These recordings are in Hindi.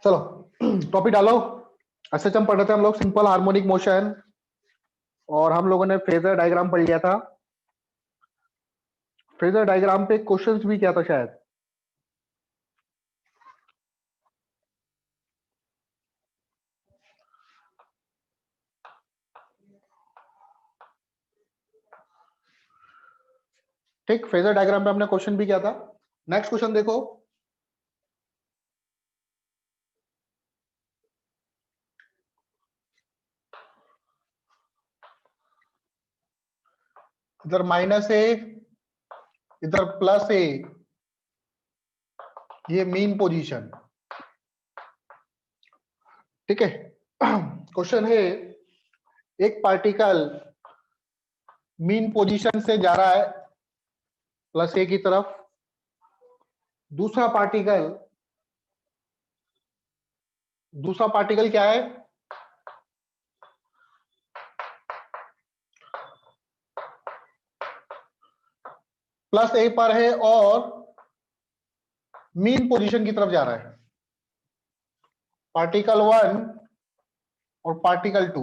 चलो टॉपिक डालो। ऐसे हम पढ़ रहे थे हम लोग सिंपल हार्मोनिक मोशन, और हम लोगों ने फेजर डायग्राम पढ़ लिया था। फेजर डायग्राम पे क्वेश्चंस भी किया था शायद। ठीक, फेजर डायग्राम पे हमने क्वेश्चन भी किया था। नेक्स्ट क्वेश्चन देखो। इधर माइनस ए, इधर प्लस ए, ये मीन पोजीशन। ठीक है। क्वेश्चन है, एक पार्टिकल मीन पोजीशन से जा रहा है प्लस ए की तरफ, दूसरा पार्टिकल क्या है, प्लस ए पर है और मीन पोजीशन की तरफ जा रहा है। पार्टिकल 1 और पार्टिकल 2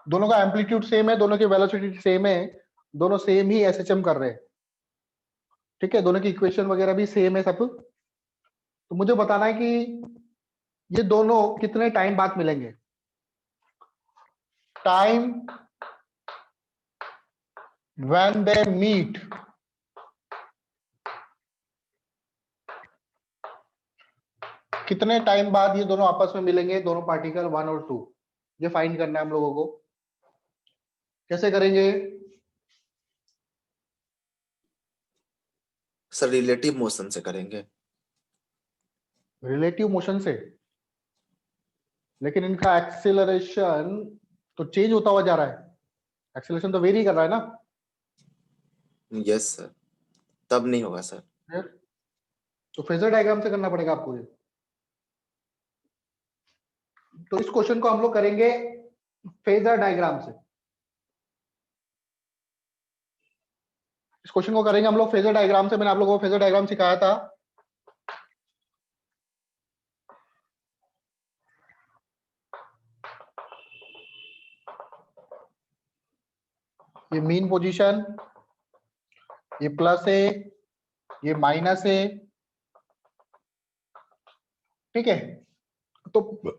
दोनों का एम्पलीट्यूड सेम है, दोनों की वेलोसिटी सेम है, दोनों सेम ही एसएचएम कर रहे हैं। ठीक है, दोनों की इक्वेशन वगैरह भी सेम है सब। तो मुझे बताना है कि ये दोनों कितने टाइम बाद मिलेंगे। टाइम व्हेन दे मीट, कितने टाइम बाद ये दोनों आपस में मिलेंगे, दोनों पार्टिकल 1 और 2। ये फाइंड करना है हम लोगों को। कैसे करेंगे सर? रिलेटिव मोशन से करेंगे। रिलेटिव मोशन से, लेकिन इनका एक्सेलरेशन तो चेंज होता हुआ जा रहा है, एक्सेलरेशन तो वेरी कर रहा है ना। यस सर, तब नहीं होगा सर। फिर तो फेजर डायग्राम से करना पड़ेगा आपको ये। तो इस क्वेश्चन को हम लोग करेंगे फेजर डायग्राम से। इस क्वेश्चन को करेंगे हम लोग फेजर डायग्राम से। मैंने आप लोगों को फेजर डायग्राम सिखाया था। ये मीन पोजीशन, ये प्लस है, ये माइनस है। ठीक है, तो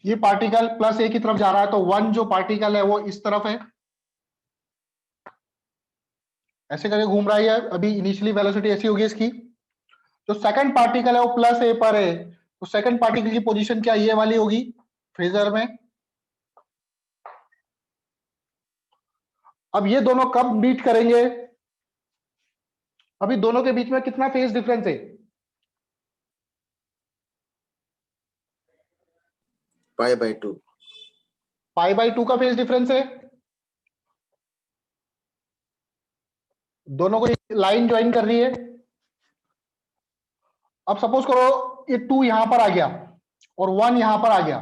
ये पार्टिकल प्लस ए की तरफ जा रहा है, तो 1 जो पार्टिकल है वो इस तरफ है, ऐसे करके घूम रहा है। अभी इनिशियली वेलोसिटी ऐसी होगी इसकी। जो सेकंड पार्टिकल है वो प्लस ए पर है, तो सेकंड पार्टिकल की पोजीशन क्या ये वाली होगी फेजर में। अब ये दोनों कब मीट करेंगे, अभी दोनों के बीच में कितना फेज डिफरेंस है, π/2। π/2 का फेज डिफरेंस है। दोनों को लाइन ज्वाइन कर रही है। अब सपोज करो ये 2 यहां पर आ गया और 1 यहां पर आ गया,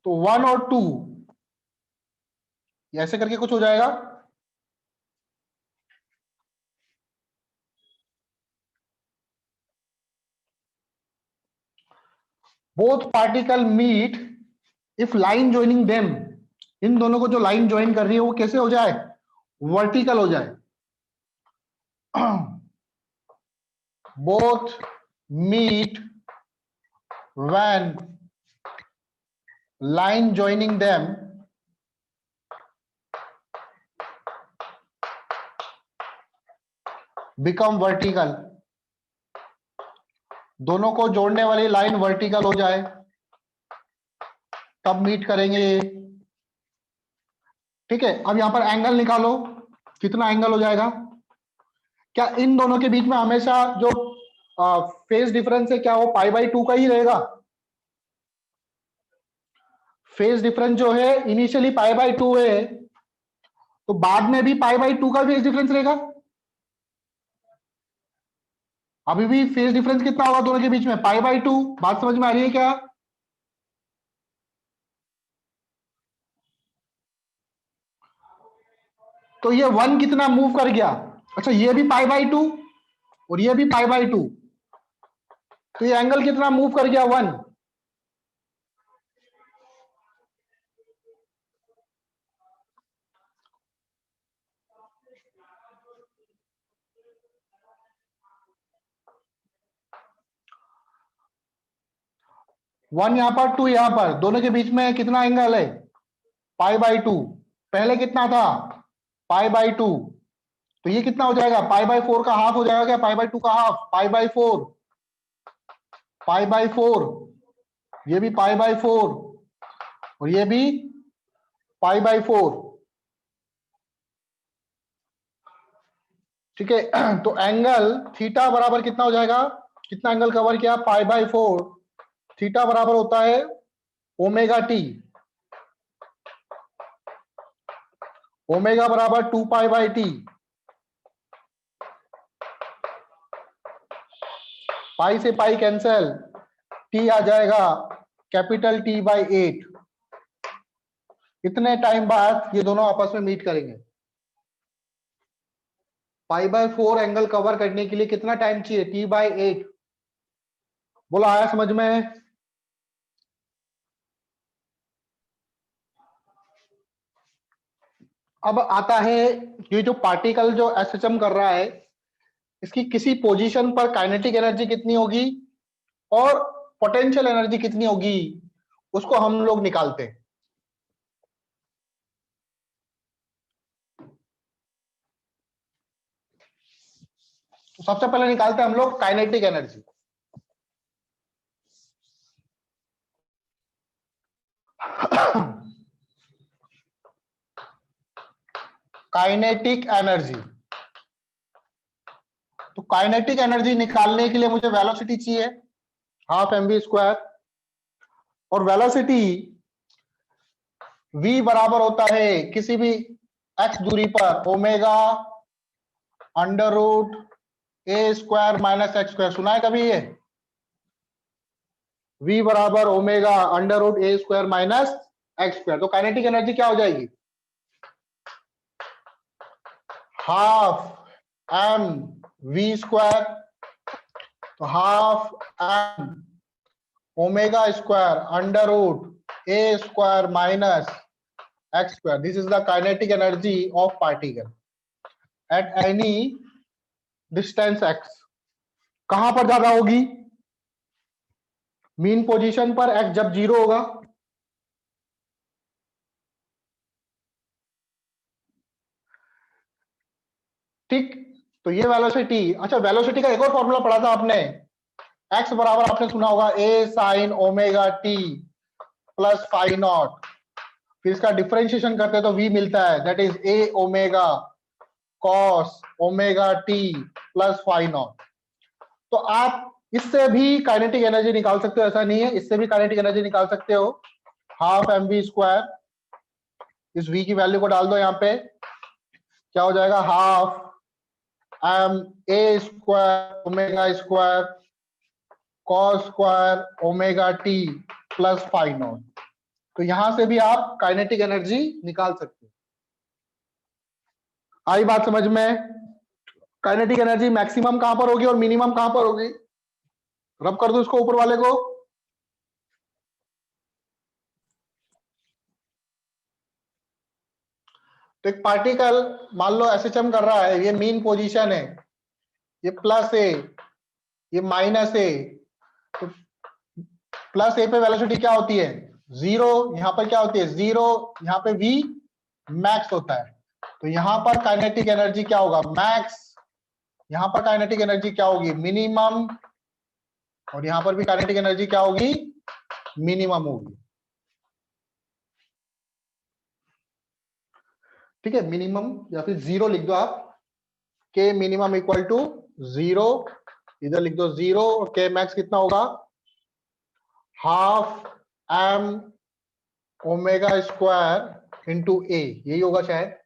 तो 1 और 2 ऐसे करके कुछ हो जाएगा। Both particle meet if line joining them, इन दोनों को जो लाइन ज्वाइन कर रही है वो कैसे हो जाए, वर्टिकल हो जाए। Both meet when line joining them become vertical, दोनों को जोड़ने वाली लाइन वर्टिकल हो जाए तब मीट करेंगे ये। ठीक है, अब यहां पर एंगल निकालो, कितना एंगल हो जाएगा। क्या इन दोनों के बीच में हमेशा जो फेज डिफरेंस है क्या वो π/2 का ही रहेगा। फेज डिफरेंस जो है इनिशियली π/2 है, तो बाद में भी π/2 का फेज डिफरेंस रहेगा। अभी भी फेज डिफरेंस कितना होगा दोनों के बीच में, π/2। बात समझ में आ रही है क्या। तो ये 1 कितना मूव कर गया, अच्छा ये भी π/2 और ये भी π/2, तो ये एंगल कितना मूव कर गया 1। वन यहां पर 2 यहां पर, दोनों के बीच में कितना एंगल है π/2। पहले कितना था π/2, तो ये कितना हो जाएगा π/4 का हाफ हो जाएगा क्या, π/2 का हाफ π/4, π/4, ये भी π/4 और ये भी π/4। ठीक है, तो एंगल थीटा बराबर कितना हो जाएगा, कितना एंगल कवर किया π/4, थीटा बराबर होता है ओमेगा टी, ओमेगा बराबर 2π/t, पाई से पाई कैंसल, टी आ जाएगा कैपिटल T/8। इतने टाइम बाद ये दोनों आपस में मीट करेंगे। π/4 एंगल कवर करने के लिए कितना टाइम चाहिए T/8। बोला आया समझ में। अब आता है ये जो पार्टिकल जो एसएचएम कर रहा है, इसकी किसी पोजीशन पर काइनेटिक एनर्जी कितनी होगी और पोटेंशियल एनर्जी कितनी होगी, उसको हम लोग निकालते हैं। तो सबसे पहले निकालते हैं हम लोग काइनेटिक एनर्जी। काइनेटिक एनर्जी, तो काइनेटिक एनर्जी निकालने के लिए मुझे वेलोसिटी चाहिए हाफ mv², और वेलोसिटी v बराबर होता है किसी भी x दूरी पर ओमेगा √a² माइनस x²। सुना है कभी ये, v बराबर ओमेगा √a² माइनस x²। तो काइनेटिक एनर्जी क्या हो जाएगी, हाफ mv², तो half m omega square √a² minus x²। This is the kinetic energy of particle at any distance x। कहां पर ज्यादा होगी, मीन पोजीशन पर x जब 0 होगा, ठीक। तो ये वेलोसिटी, अच्छा वेलोसिटी का एक और फॉर्मूला पढ़ा था आपने, x बराबर आपने सुना होगा a sin omega t plus phi nought, फिर इसका डिफरेंशिएशन करते हैं तो v मिलता है, that is a omega cos omega t plus phi nought. तो आप इससे भी काइनेटिक एनर्जी निकाल सकते हो, ऐसा नहीं है, इससे भी काइनेटिक एनर्जी निकाल सकते हो, हाफ mv²। इस v की वैल्यू को डाल दो यहाँ पे, क्या हो जाएगा half ma² omega square cos square omega t plus phi nought. तो यहां से भी आप काइनेटिक एनर्जी निकाल सकते हो। आई बात समझ में। काइनेटिक एनर्जी मैक्सिमम कहां पर होगी और मिनिमम कहां पर होगी, रब कर दो इसको ऊपर वाले को। तो एक पार्टिकल मान लो एसएचएम कर रहा है, ये मीन पोजीशन है, ये प्लस ए, ये माइनस ए। तो प्लस ए पे वेलोसिटी क्या होती है 0, यहां पर क्या होती है 0, यहां पे v मैक्स होता है। तो यहां पर काइनेटिक एनर्जी क्या होगा मैक्स, यहां पर काइनेटिक एनर्जी क्या होगी मिनिमम, और यहां पर भी काइनेटिक एनर्जी क्या होगी मिनिमम होगी। ठीक है, मिनिमम या फिर 0 लिख दो आप, के मिनिमम इक्वल टू 0, इधर लिख दो 0, और के मैक्स कितना होगा half m omega square into a, यही होगा शायद।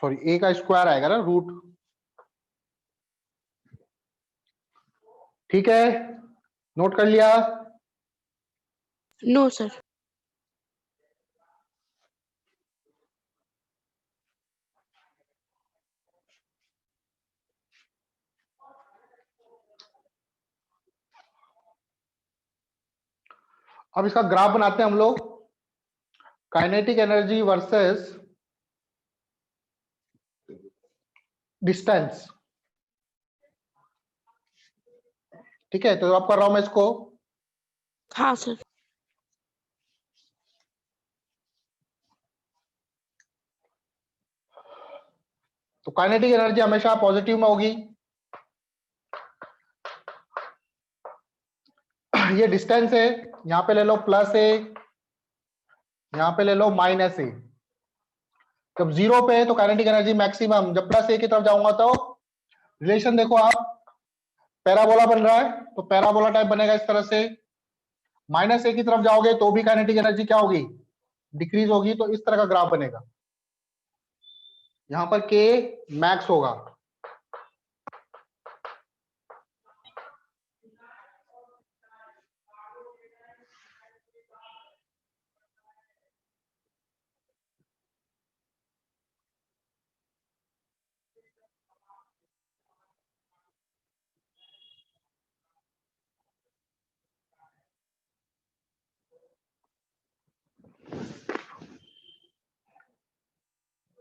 सॉरी, ए का स्क्वायर आएगा ना रूट। ठीक है, नोट कर लिया। No sir. अब इसका ग्राफ बनाते हैं हम लोग, काइनेटिक एनर्जी वर्सेस डिस्टेंस। ठीक है, तो अब कर रहा हूं मैं इसको। हाँ सर। तो काइनेटिक एनर्जी हमेशा पॉजिटिव में होगी। ये डिस्टेंस है, यहां पे ले लो प्लस ए, यहां पे ले लो माइनस ए। जब जीरो पे है तो काइनेटिक एनर्जी मैक्सिमम, जब प्लस ए की तरफ जाऊंगा तो रिलेशन देखो आप, पैराबोला बन रहा है, तो पैराबोला टाइप बनेगा इस तरह से। माइनस ए की तरफ जाओगे तो भी काइनेटिक एनर्जी क्या होगी, डिक्रीज होगी, तो इस तरह का ग्राफ बनेगा। यहां पर के मैक्स होगा।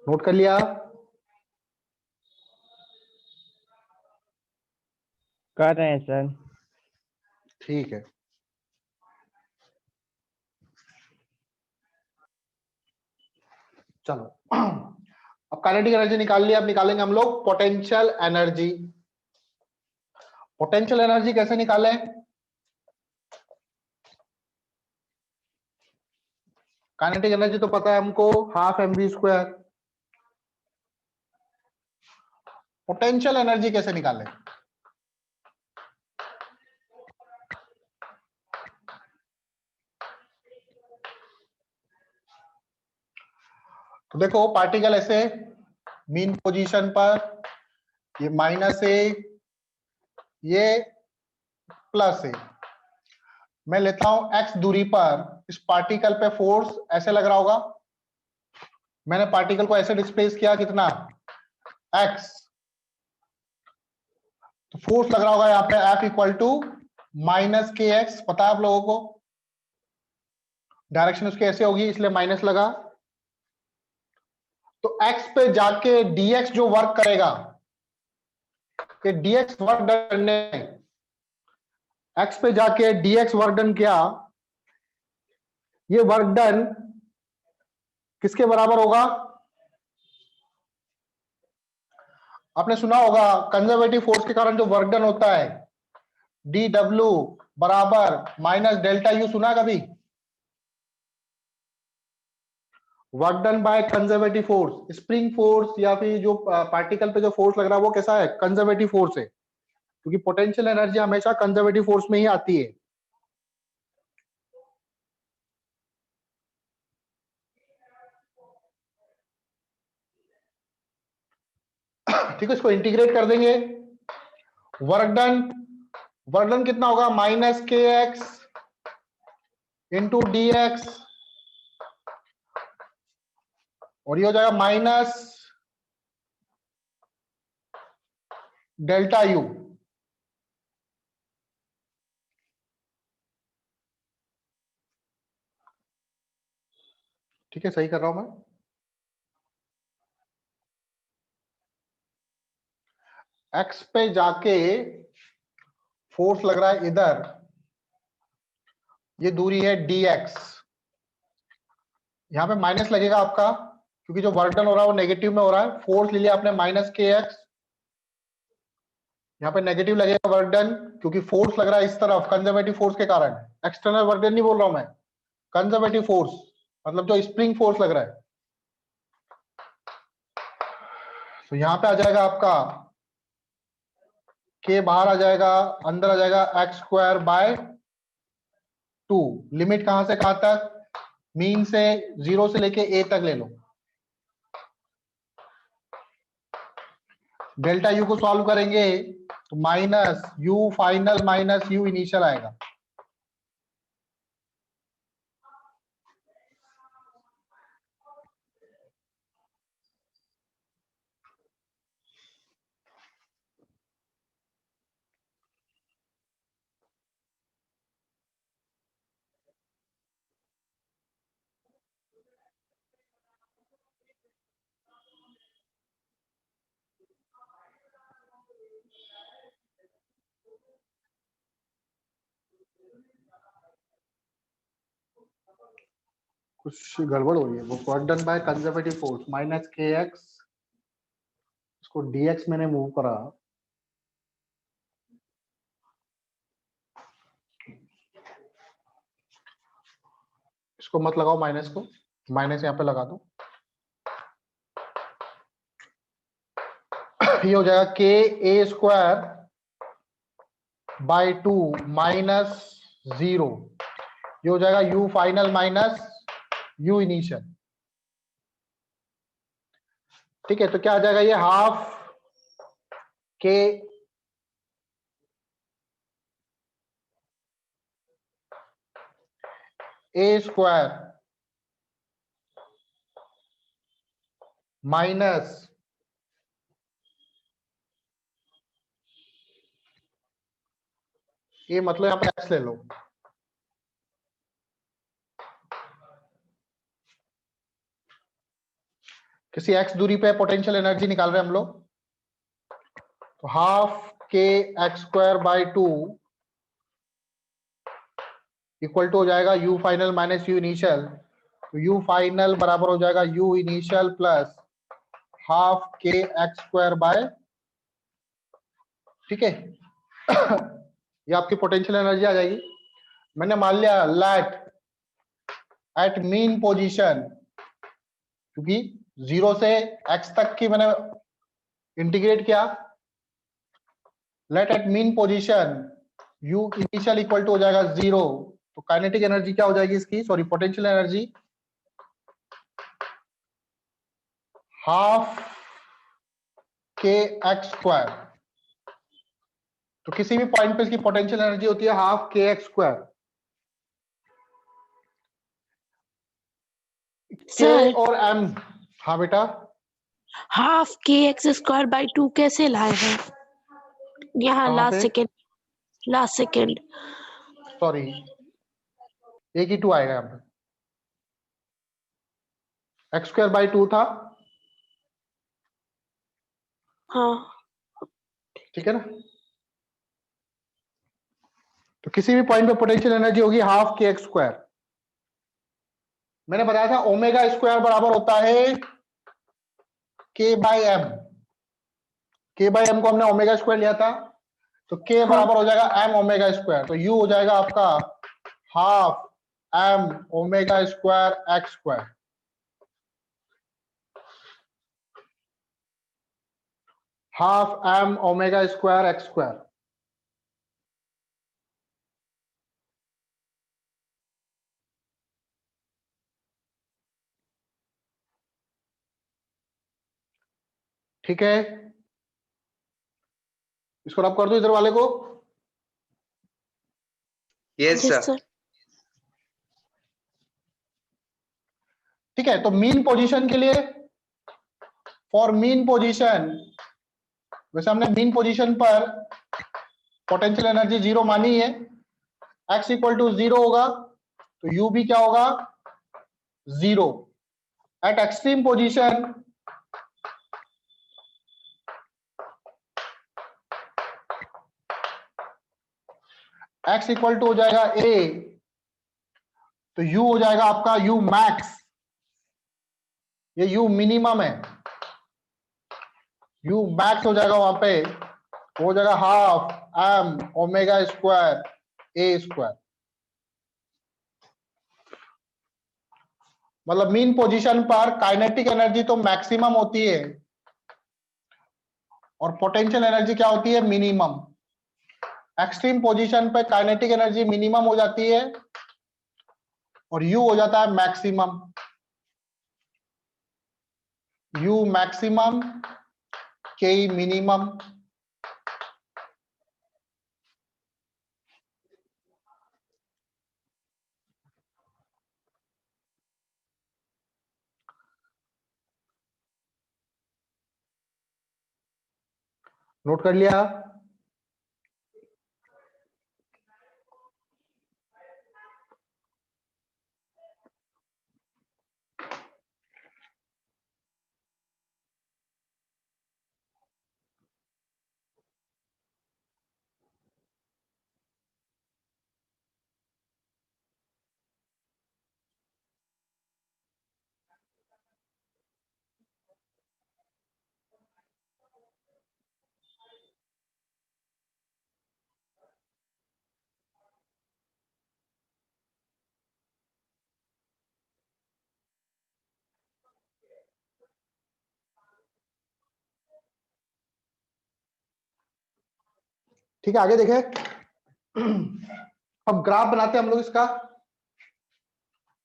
नोट कर लिया? कर रहे हैं सर। ठीक है, चलो। अब काइनेटिक एनर्जी निकाल लिया, अब निकालेंगे हम लोग पोटेंशियल एनर्जी। पोटेंशियल एनर्जी कैसे निकालें? काइनेटिक एनर्जी तो पता है हमको, हाफ mv²। पोटेंशियल एनर्जी कैसे निकालें? तो देखो, पार्टिकल ऐसे मीन पोजीशन पर, ये माइनस ए, ये प्लस ए। मैं लेता हूं x दूरी पर, इस पार्टिकल पे फोर्स ऐसे लग रहा होगा। मैंने पार्टिकल को ऐसे डिस्प्लेस किया, कितना, x। तो फोर्स लग रहा होगा यहाँ पे F इक्वल टू माइनस के एक्स, पता है आप लोगों को, डायरेक्शन उसकी ऐसे होगी इसलिए माइनस लगा। तो x पे जाके dx जो वर्क करेगा, कि dx वर्क डन ने, x पे जाके dx वर्क डन किया, ये वर्क डन किसके बराबर होगा? आपने सुना होगा कंजर्वेटिव फोर्स के कारण जो वर्क डन होता है, dw बराबर माइनस डेल्टा यू, सुना है कभी? Work done by conservative force, spring force या फिर जो पार्टिकल पे जो फोर्स लग रहा है वो कैसा है, कंजर्वेटिव फोर्स है, क्योंकि पोटेंशियल एनर्जी हमेशा कंजर्वेटिव फोर्स में ही आती है। ठीक है, इसको इंटीग्रेट कर देंगे। वर्क डन कितना होगा, माइनस के एक्स इंटू डी एक्स, और ये हो जाएगा माइनस डेल्टा यू। ठीक है, सही कर रहा हूं मैं? एक्स पे जाके फोर्स लग रहा है इधर, ये दूरी है dx। यहां पे माइनस लगेगा आपका, क्योंकि जो वर्क डन हो रहा है वो नेगेटिव में हो रहा है। फोर्स ले लिया आपने माइनस के एक्स, यहाँ पे नेगेटिव लगेगा वर्क डन, क्योंकि फोर्स लग रहा है इस तरफ कंजर्वेटिव फोर्स के कारण। एक्सटर्नल वर्क डन नहीं बोल रहा हूं मैं, कंजर्वेटिव फोर्स, मतलब जो स्प्रिंग फोर्स लग रहा है। तो यहाँ पे आ जाएगा आपका के, बाहर आ जाएगा, अंदर आ जाएगा x² बाय 2। लिमिट कहां से कहां तक, मीन से 0 से लेके a तक ले लो। डेल्टा यू को सॉल्व करेंगे तो minus you final minus u initial आएगा। कुछ गड़बड़ हो रही है। वो work done by conservative force minus के एक्स, इसको डीएक्स मैंने मूव करा, इसको मत लगाओ माइनस को, माइनस यहाँ पे लगा दो। ये हो जाएगा के ए स्क्वायर बाय 2 माइनस 0, ये हो जाएगा u final minus u initial. ठीक है, तो क्या आ जाएगा ये हाफ के ए स्क्वायर माइनस ये, मतलब यहाँ पे एक्स ले लो, किसी एक्स दूरी पे पोटेंशियल एनर्जी निकाल रहे हैं हम लोग, तो half k x square by 2 equal to हो जाएगा u final minus u initial, तो यू फाइनल बराबर हो जाएगा u initial plus half k x square by, ठीक है। ये आपकी पोटेंशियल एनर्जी आ जाएगी। मैंने मान लिया लेट एट मीन पोजीशन, क्योंकि 0 से x तक की मैंने इंटीग्रेट किया, let at mean position u initial equal to हो जाएगा 0, तो काइनेटिक एनर्जी क्या हो जाएगी इसकी, sorry potential energy half k x square, तो किसी भी पॉइंट पे इसकी पोटेंशियल एनर्जी होती है हाफ के एक्स स्क्वायर। के सर और एम, हाँ बेटा, half k x square by 2 कैसे लाए हैं? यहाँ कहाँ लास्ट पे, सेकेंड, लास्ट सेकेंड। सॉरी एक ही 2 आएगा यहाँ पे, एक्स स्क्वायर बाई 2 था, हाँ ठीक है ना। तो किसी भी पॉइंट पे पोटेंशियल एनर्जी होगी हाफ के एक्स स्क्वायर। मैंने बताया था ओमेगा स्क्वायर बराबर होता है के बाई एम, के बाई एम को हमने ओमेगा स्क्वायर लिया था, तो के हाँ बराबर हो जाएगा एम ओमेगा स्क्वायर, तो यू हो जाएगा आपका half m omega square x square, half m omega square x square. ठीक है, इसको रब कर दो इधर वाले को। Yes yes sir. सर। ठीक है, तो मीन पोजीशन के लिए, फॉर मीन पोजीशन, वैसे हमने मीन पोजीशन पर पोटेंशियल एनर्जी 0 मानी है, x इक्वल टू 0 होगा, तो u भी क्या होगा 0। At extreme position x equal to हो जाएगा a, तो u हो जाएगा आपका u मैक्स, ये u मिनिमम है, u मैक्स हो जाएगा वहां पे, हो जाएगा half m omega square a square. मतलब मीन पोजीशन पर काइनेटिक एनर्जी तो मैक्सिमम होती है और पोटेंशियल एनर्जी क्या होती है, मिनिमम। एक्सट्रीम पोजीशन पे काइनेटिक एनर्जी मिनिमम हो जाती है और u हो जाता है maximum, u maximum k minimum. Note कर लिया। ठीक है, आगे देखें। अब ग्राफ बनाते हैं हम लोग इसका।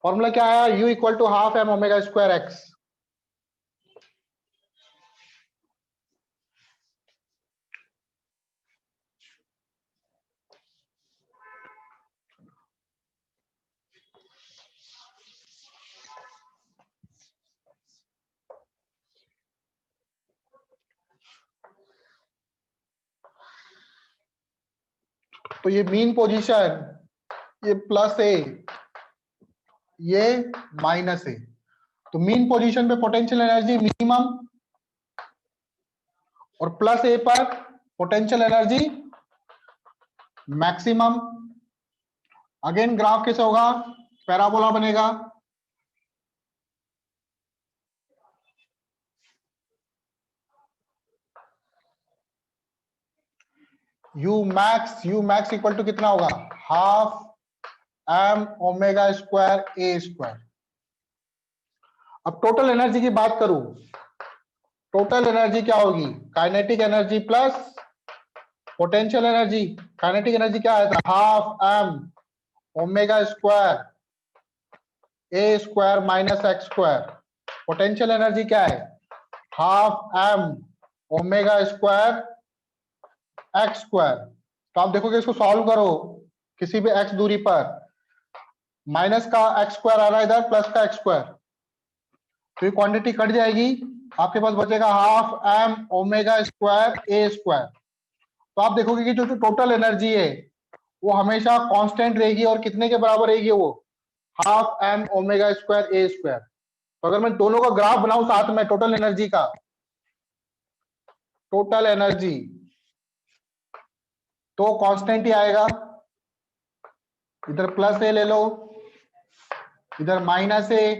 फॉर्मूला क्या आया, u equal to half m omega square x. तो ये मीन पोजीशन, ये प्लस ए, ये माइनस ए। तो मीन पोजीशन पे पोटेंशियल एनर्जी मिनिमम और प्लस ए पर potential energy maximum. Again graph कैसे होगा, पैराबोला बनेगा। यू मैक्स इक्वल टू कितना होगा, half m omega square a square. अब टोटल एनर्जी की बात करूं, टोटल एनर्जी क्या होगी, kinetic energy plus potential energy. Kinetic energy क्या है, half m omega square a square minus x square. Potential energy क्या है, half m omega square x square. तो आप देखोगे इसको सॉल्व करो, किसी भी एक्स दूरी पर माइनस का एक्स स्क्वायर आ रहा है इधर, प्लस का एक्स स्क्वायर, तो ये क्वांटिटी कट जाएगी, आपके पास बचेगा half m omega square a square. तो आप देखोगे कि जो टोटल एनर्जी है वो हमेशा कांस्टेंट रहेगी, और कितने के बराबर रहेगी वो, half m omega square a square. तो अगर मैं दोनों का ग्राफ बनाऊं साथ में, टोटल एनर्जी का, टोटल एनर्जी तो कांस्टेंट ही आएगा। इधर प्लस ए ले लो, इधर माइनस ए,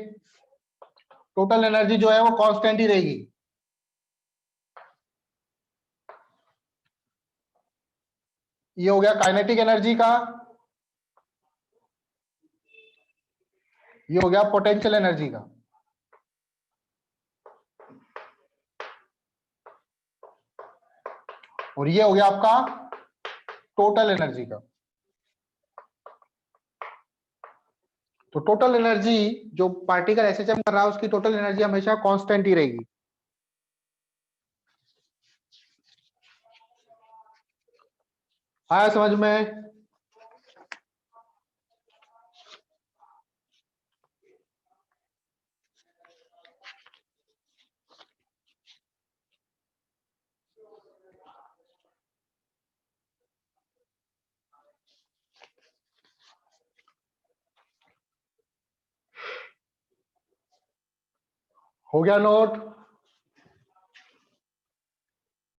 टोटल एनर्जी जो है वो कांस्टेंट ही रहेगी। ये हो गया काइनेटिक एनर्जी का, ये हो गया पोटेंशियल एनर्जी का। और ये हो गया आपका टोटल एनर्जी का। तो टोटल एनर्जी जो पार्टिकल एसएचएम कर रहा है उसकी टोटल एनर्जी हमेशा कांस्टेंट ही रहेगी। आया समझ में? हो गया नोट?